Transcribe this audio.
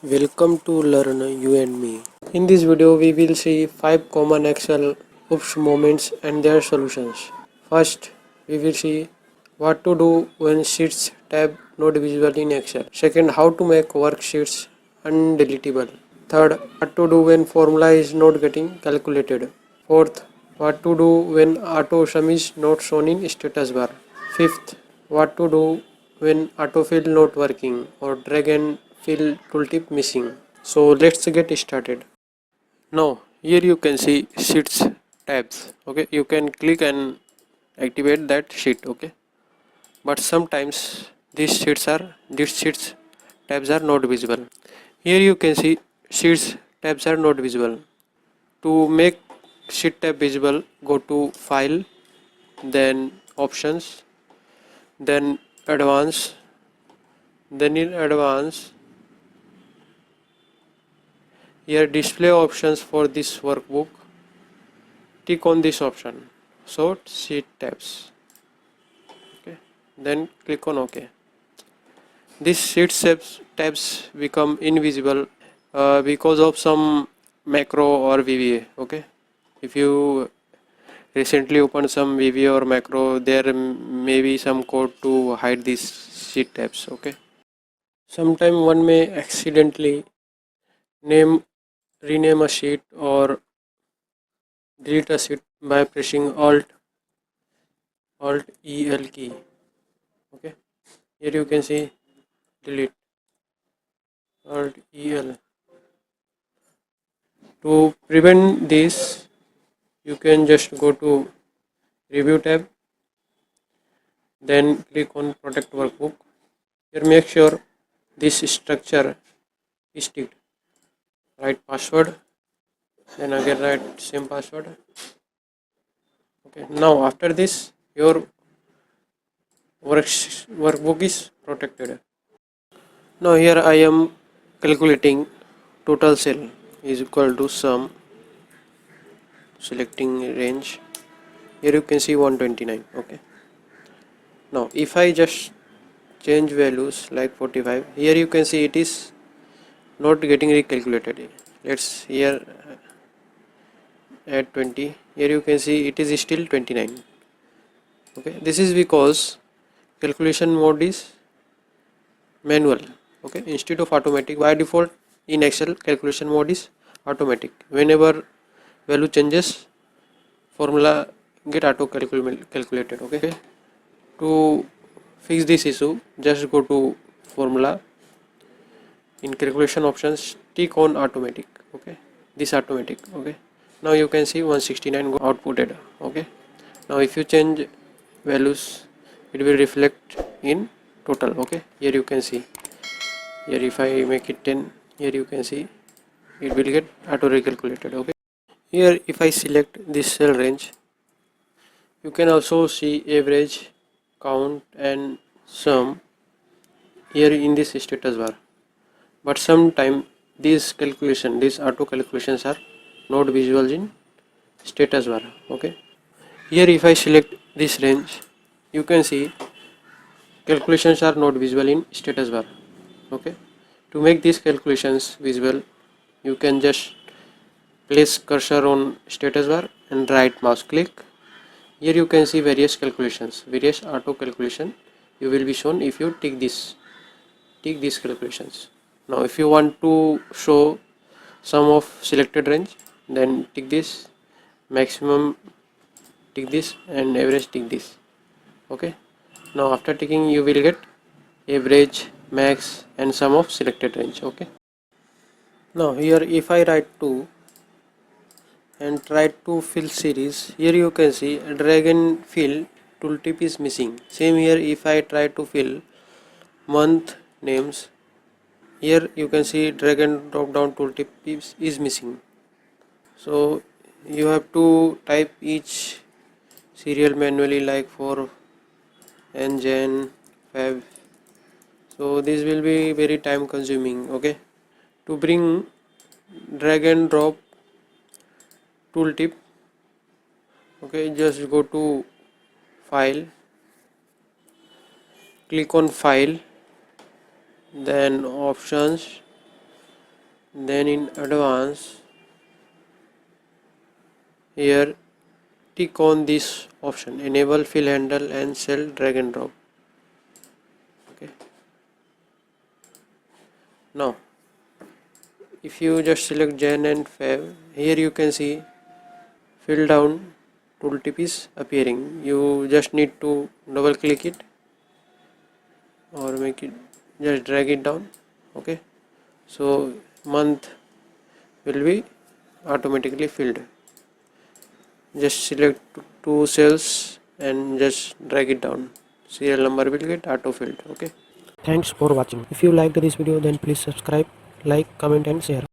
Welcome to Learn You and Me. In this video, we will see 5 common Excel oops moments and their solutions. First, we will see what to do when Sheets tab not visible in Excel. Second, how to make worksheets undeletable. Third, what to do when formula is not getting calculated. Fourth, what to do when auto sum is not shown in status bar. Fifth, what to do when autofill not working or drag and fill tooltip missing. So let's get started. Now here you can see sheets tabs. Okay, you can click and activate that sheet. Okay, but sometimes these sheets tabs are not visible. Here you can see sheets tabs are not visible. To make sheet tab visible, go to file, then options, then advanced, then in advanced here display options for this workbook, tick on this option, sort sheet tabs. Okay, then click on OK. These sheet tabs become invisible because of some macro or VBA. Okay, if you recently opened some VBA or macro, there may be some code to hide these sheet tabs. Okay, sometimes one may accidentally rename a sheet or delete a sheet by pressing alt el key. Okay, here you can see delete alt el. To prevent this, you can just go to review tab, then click on protect workbook. Here make sure this structure is ticked. Write password, then again write same password. Okay, now after this your workbook is protected. Now here I am calculating total cell is equal to sum, selecting range. Here you can see 129. Okay, now if I just change values like 45, here you can see it is not getting recalculated. Let's here add 20. Here you can see it is still 29. Okay, this is because calculation mode is manual. Okay, instead of automatic. By default in Excel, calculation mode is automatic. Whenever value changes, formula get auto calculated. Okay, to fix this issue, just go to formula, in calculation options tick on automatic. Okay, this automatic. Okay, now you can see 169 outputted. Okay, now if you change values, it will reflect in total. Okay, here you can see, here if I make it 10, here you can see it will get auto recalculated. Okay, here if I select this cell range, you can also see average, count and sum here in this status bar. But sometimes these auto calculations are not visible in status bar. Okay, here if I select this range, you can see calculations are not visible in status bar. Okay, to make these calculations visible, you can just place cursor on status bar and right mouse click. Here you can see various calculations, various auto calculation you will be shown if you tick these calculations. Now if you want to show sum of selected range, then tick this, maximum tick this and average tick this. Okay, now after ticking you will get average, max and sum of selected range. Okay, now here if I write 2 and try to fill series, here you can see drag and fill tooltip is missing. Same here if I try to fill month names, here you can see drag and drop down tooltip is missing. So you have to type each serial manually, like for and Jan, Feb. So this will be very time consuming. Okay, to bring drag and drop tooltip, okay, just go to file, click on file, then options, then in advanced, here tick on this option, enable fill handle and cell drag and drop. Okay, now if you just select Jan and Feb, here you can see fill down tooltip is appearing. You just need to double click it or make it, just drag it down. Okay, so month will be automatically filled. Just select two cells and just drag it down. Serial number will get auto filled. Okay, Thanks for watching. If you liked this video, then please subscribe, like, comment and share.